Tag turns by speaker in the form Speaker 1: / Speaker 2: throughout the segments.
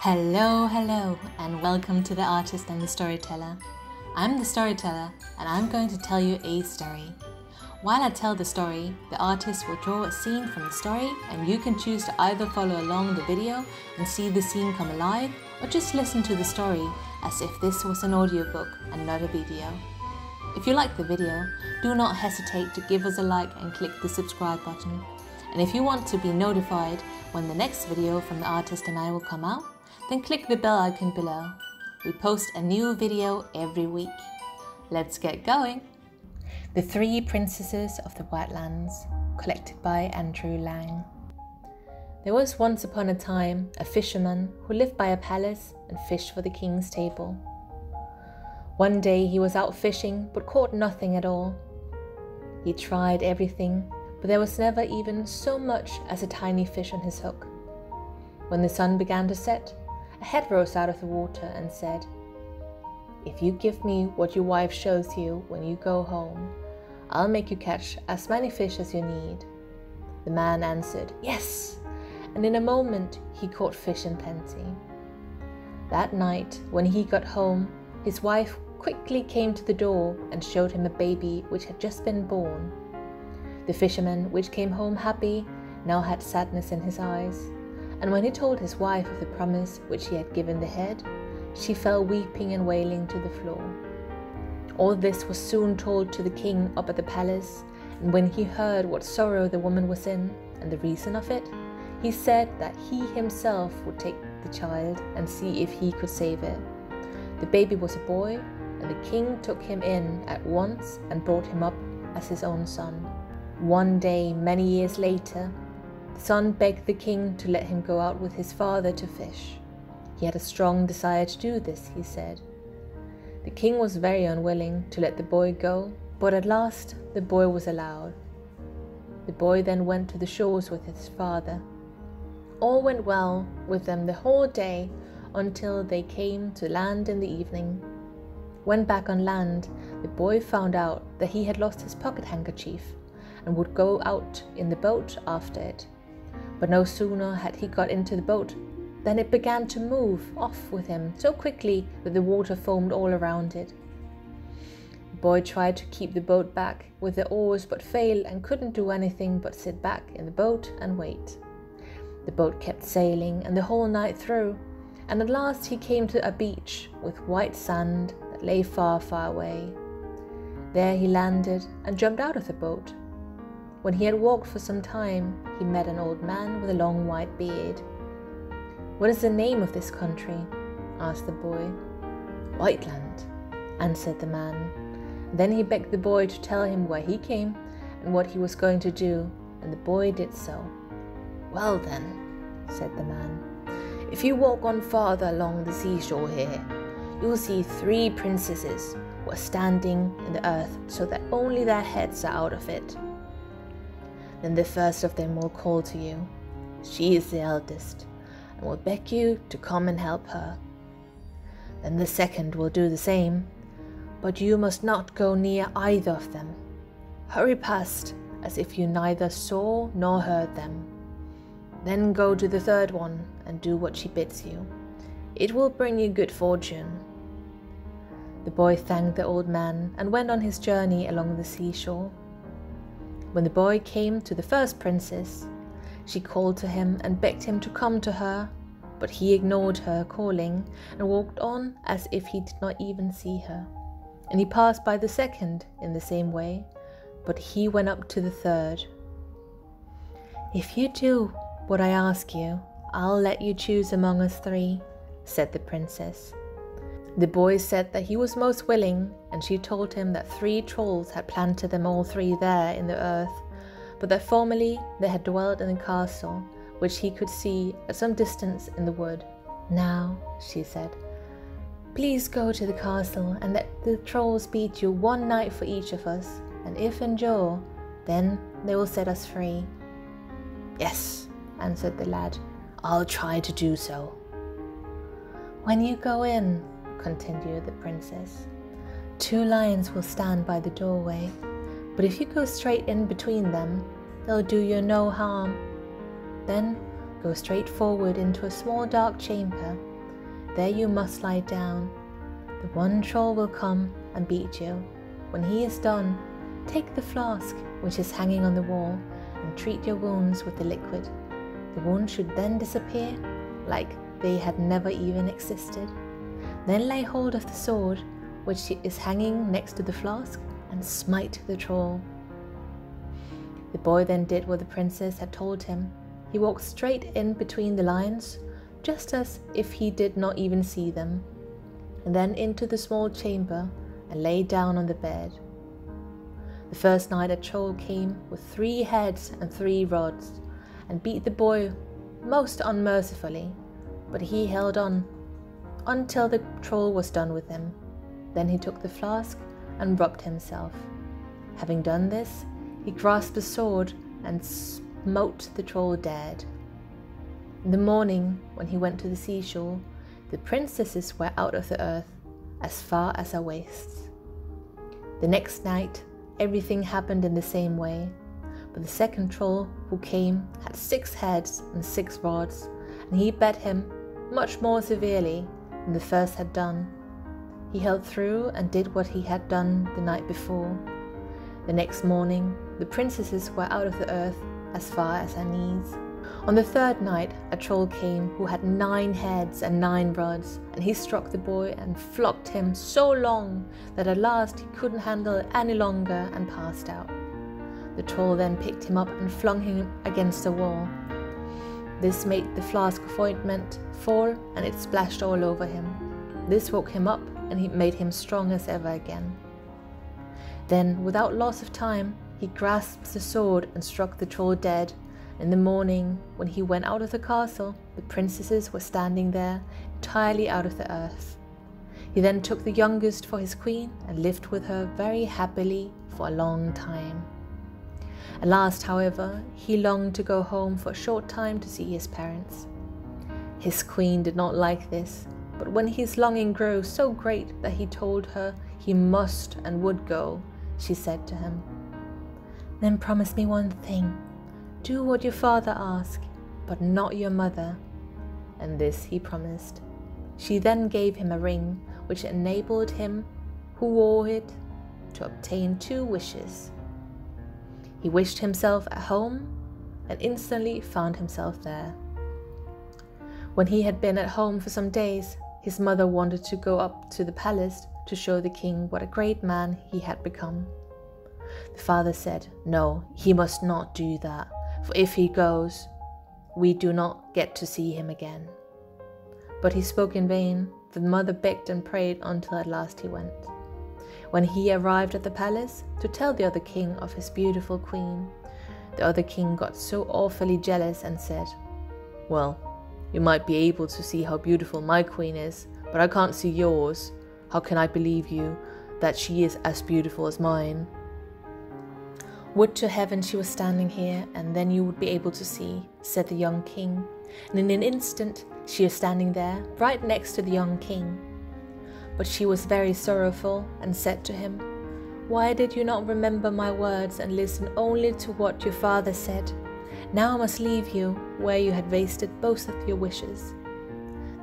Speaker 1: Hello, and welcome to The Artist and the Storyteller. I'm the Storyteller, and I'm going to tell you a story. While I tell the story, the artist will draw a scene from the story, and you can choose to either follow along the video and see the scene come alive, or just listen to the story as if this was an audiobook and not a video. If you like the video, do not hesitate to give us a like and click the subscribe button. And if you want to be notified when the next video from the artist and I will come out, then click the bell icon below. We post a new video every week. Let's get going! The Three Princesses of the Whitelands, collected by Andrew Lang. There was once upon a time a fisherman who lived by a palace and fished for the king's table. One day he was out fishing but caught nothing at all. He tried everything, but there was never even so much as a tiny fish on his hook. When the sun began to set, a head rose out of the water and said, "If you give me what your wife shows you when you go home, I'll make you catch as many fish as you need." The man answered, "Yes," and in a moment he caught fish in plenty. That night, when he got home, his wife quickly came to the door and showed him a baby which had just been born. The fisherman, which came home happy, now had sadness in his eyes, and when he told his wife of the promise which he had given the head, she fell weeping and wailing to the floor. All this was soon told to the king up at the palace, and when he heard what sorrow the woman was in, and the reason of it, he said that he himself would take the child and see if he could save it. The baby was a boy, and the king took him in at once and brought him up as his own son. One day, many years later, the son begged the king to let him go out with his father to fish. He had a strong desire to do this, he said. The king was very unwilling to let the boy go, but at last the boy was allowed. The boy then went to the shores with his father. All went well with them the whole day until they came to land in the evening. When back on land, the boy found out that he had lost his pocket handkerchief and would go out in the boat after it. But no sooner had he got into the boat than it began to move off with him so quickly that the water foamed all around it. The boy tried to keep the boat back with the oars but failed and couldn't do anything but sit back in the boat and wait. The boat kept sailing and the whole night through, and at last he came to a beach with white sand that lay far, far away. There he landed and jumped out of the boat. When he had walked for some time, he met an old man with a long white beard. "What is the name of this country?" asked the boy. "Whiteland," answered the man. Then he begged the boy to tell him where he came and what he was going to do, and the boy did so. "Well then," said the man, "if you walk on farther along the seashore here, you will see three princesses who are standing in the earth so that only their heads are out of it. Then the first of them will call to you. She is the eldest, and will beg you to come and help her. Then the second will do the same, but you must not go near either of them. Hurry past as if you neither saw nor heard them. Then go to the third one and do what she bids you. It will bring you good fortune." The boy thanked the old man and went on his journey along the seashore. When the boy came to the first princess, she called to him and begged him to come to her, but he ignored her calling and walked on as if he did not even see her. And he passed by the second in the same way, but he went up to the third. "If you do what I ask you, I'll let you choose among us three," said the princess. The boy said that he was most willing, and she told him that 3 trolls had planted them all 3 there in the earth, but that formerly they had dwelt in a castle, which he could see at some distance in the wood. "Now," she said, "please go to the castle and let the trolls beat you 1 night for each of us, and if endure, then they will set us free." "Yes," answered the lad, "I'll try to do so." "When you go in," continued the princess, 2 lions will stand by the doorway, but if you go straight in between them, they'll do you no harm. Then go straight forward into a small dark chamber there you must lie down. The one troll will come and beat you. When he is done, take the flask which is hanging on the wall and treat your wounds with the liquid. The wounds should then disappear like they had never even existed. Then lay hold of the sword which is hanging next to the flask and smite the troll." The boy then did what the princess had told him. He walked straight in between the lions, just as if he did not even see them, and then into the small chamber and lay down on the bed. The first night a troll came with 3 heads and 3 rods and beat the boy most unmercifully, but he held on until the troll was done with him. Then he took the flask and rubbed himself. Having done this, he grasped the sword and smote the troll dead. In the morning, when he went to the seashore, the princesses were out of the earth as far as her waists. The next night, everything happened in the same way, but the second troll who came had 6 heads and 6 rods, and he beat him much more severely than the first had done. He held through and did what he had done the night before. The next morning, the princesses were out of the earth as far as her knees. On the third night, a troll came who had 9 heads and 9 rods, and he struck the boy and flogged him so long that at last he couldn't handle it any longer and passed out. The troll then picked him up and flung him against a wall. This made the flask of ointment fall, and it splashed all over him. This woke him up, and he made him strong as ever again. Then, without loss of time, he grasped the sword and struck the troll dead. In the morning, when he went out of the castle, the princesses were standing there, entirely out of the earth. He then took the youngest for his queen and lived with her very happily for a long time. At last, however, he longed to go home for a short time to see his parents. His queen did not like this, but when his longing grew so great that he told her he must and would go, she said to him, "Then promise me one thing. Do what your father asks, but not your mother." And this he promised. She then gave him a ring, which enabled him, who wore it, to obtain 2 wishes. He wished himself at home and instantly found himself there. When he had been at home for some days, his mother wanted to go up to the palace to show the king what a great man he had become. The father said, "No, he must not do that, for if he goes, we do not get to see him again." But he spoke in vain. The mother begged and prayed until at last he went. When he arrived at the palace to tell the other king of his beautiful queen, the other king got so awfully jealous and said, "Well, you might be able to see how beautiful my queen is, but I can't see yours. How can I believe you that she is as beautiful as mine?" "Would to heaven she was standing here, and then you would be able to see," said the young king. And in an instant she was standing there, right next to the young king. But she was very sorrowful and said to him, "Why did you not remember my words and listen only to what your father said? Now I must leave you where you had wasted both of your wishes."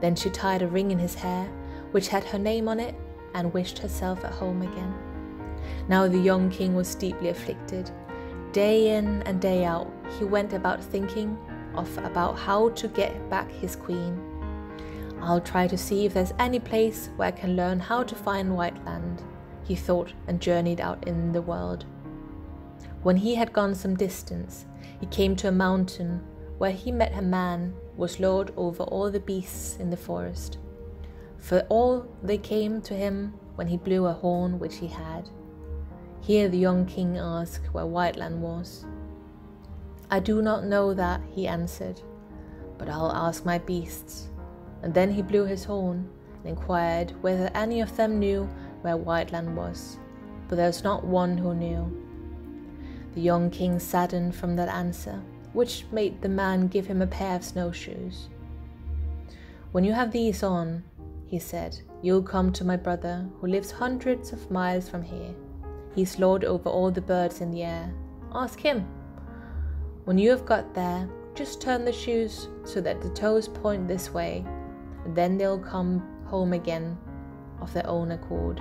Speaker 1: Then she tied a ring in his hair, which had her name on it, and wished herself at home again. Now the young king was deeply afflicted. Day in and day out, he went about thinking about how to get back his queen. "I'll try to see if there's any place where I can learn how to find Whiteland," he thought, and journeyed out in the world. When he had gone some distance, he came to a mountain where he met a man who was lord over all the beasts in the forest. For all they came to him when he blew a horn which he had. Here the young king asked where Whiteland was. "I do not know that," he answered, "but I'll ask my beasts." And then he blew his horn and inquired whether any of them knew where Whiteland was, but there was not one who knew. The young king saddened from that answer, which made the man give him a pair of snowshoes. "When you have these on," he said, "you'll come to my brother, who lives hundreds of miles from here. He's lord over all the birds in the air. Ask him. When you have got there, just turn the shoes so that the toes point this way. then they'll come home again of their own accord.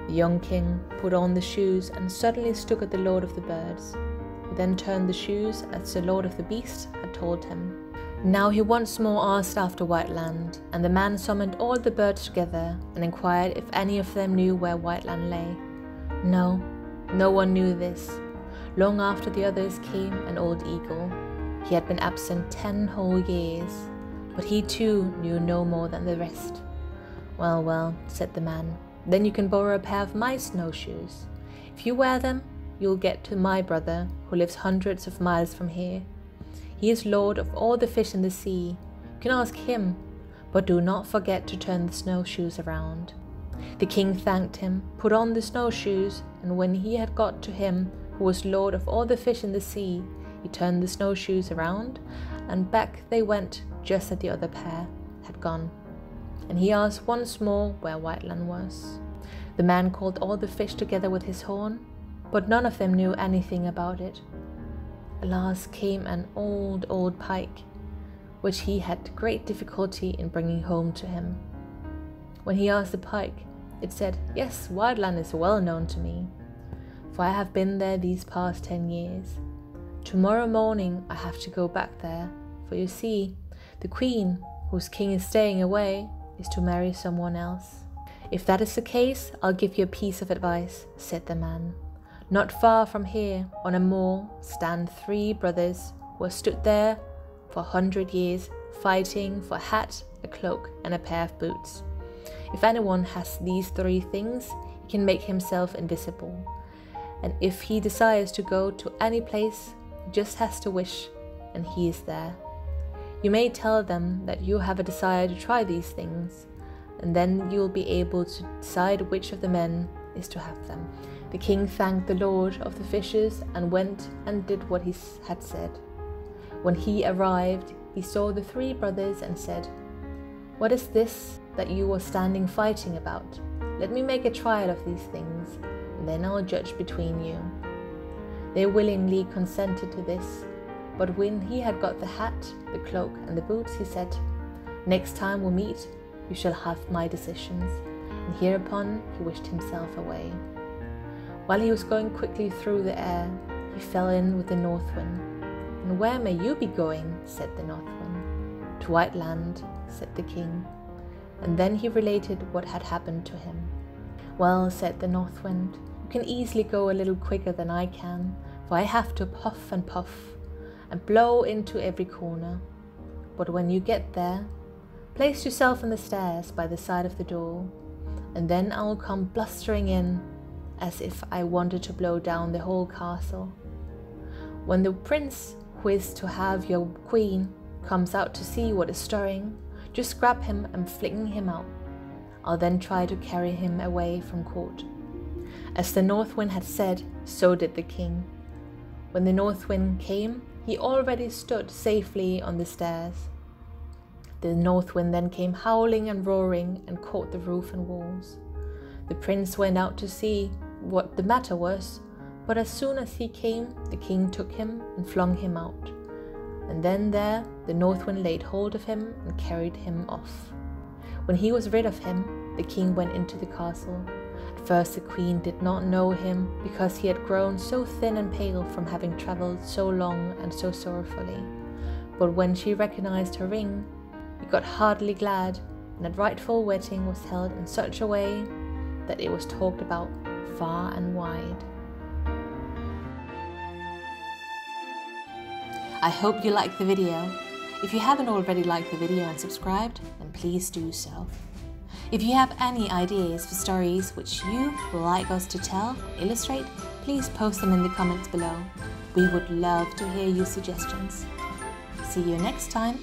Speaker 1: The young king put on the shoes and suddenly stood at the Lord of the Birds. He then turned the shoes as the Lord of the Beasts had told him. Now he once more asked after Whiteland, and the man summoned all the birds together and inquired if any of them knew where Whiteland lay. No, no one knew this. Long after the others came an old eagle. He had been absent 10 whole years, but he too knew no more than the rest. Well, well, said the man, then you can borrow a pair of my snowshoes. If you wear them, you'll get to my brother, who lives hundreds of miles from here. He is lord of all the fish in the sea. You can ask him, but do not forget to turn the snowshoes around. The king thanked him, put on the snowshoes, and when he had got to him, who was lord of all the fish in the sea, he turned the snowshoes around, and back they went just as the other pair had gone. And he asked once more where Whiteland was. The man called all the fish together with his horn, but none of them knew anything about it. At last came an old pike, which he had great difficulty in bringing home to him. When he asked the pike, it said, "Yes, Whiteland is well known to me, for I have been there these past 10 years. Tomorrow morning I have to go back there, for you see, the queen, whose king is staying away, is to marry someone else." "If that is the case, I'll give you a piece of advice," said the man. "Not far from here, on a moor, stand 3 brothers who have stood there for 100 years, fighting for a hat, a cloak, and a pair of boots. If anyone has these 3 things, he can make himself invisible. And if he desires to go to any place, he just has to wish, and he is there. You may tell them that you have a desire to try these things, and then you will be able to decide which of the men is to have them." The king thanked the lord of the fishes and went and did what he had said. When he arrived, he saw the 3 brothers and said, "What is this that you are standing fighting about? Let me make a trial of these things, and then I'll judge between you." They willingly consented to this, but when he had got the hat, the cloak, and the boots, he said, "Next time we meet, you shall have my decisions." And hereupon he wished himself away. While he was going quickly through the air, he fell in with the north wind. "And where may you be going?" said the north wind. "To Whiteland," said the king. And then he related what had happened to him. "Well," said the north wind, "you can easily go a little quicker than I can, for I have to puff and blow into every corner. But when you get there, place yourself on the stairs by the side of the door, and then I will come blustering in, as if I wanted to blow down the whole castle. When the prince who is to have your queen comes out to see what is stirring, just grab him and fling him out. I'll then try to carry him away from court." As the north wind had said, so did the king. When the north wind came, he already stood safely on the stairs. The north wind then came howling and roaring and caught the roof and walls. The prince went out to see what the matter was, but as soon as he came, the king took him and flung him out. And then there the north wind laid hold of him and carried him off. When he was rid of him, the king went into the castle. At first the queen did not know him, because he had grown so thin and pale from having travelled so long and so sorrowfully. But when she recognized her ring, he got heartily glad, and a rightful wedding was held in such a way that it was talked about far and wide.
Speaker 2: I hope you liked the video. If you haven't already liked the video and subscribed, then please do so. If you have any ideas for stories which you would like us to tell or illustrate, please post them in the comments below. We would love to hear your suggestions. See you next time.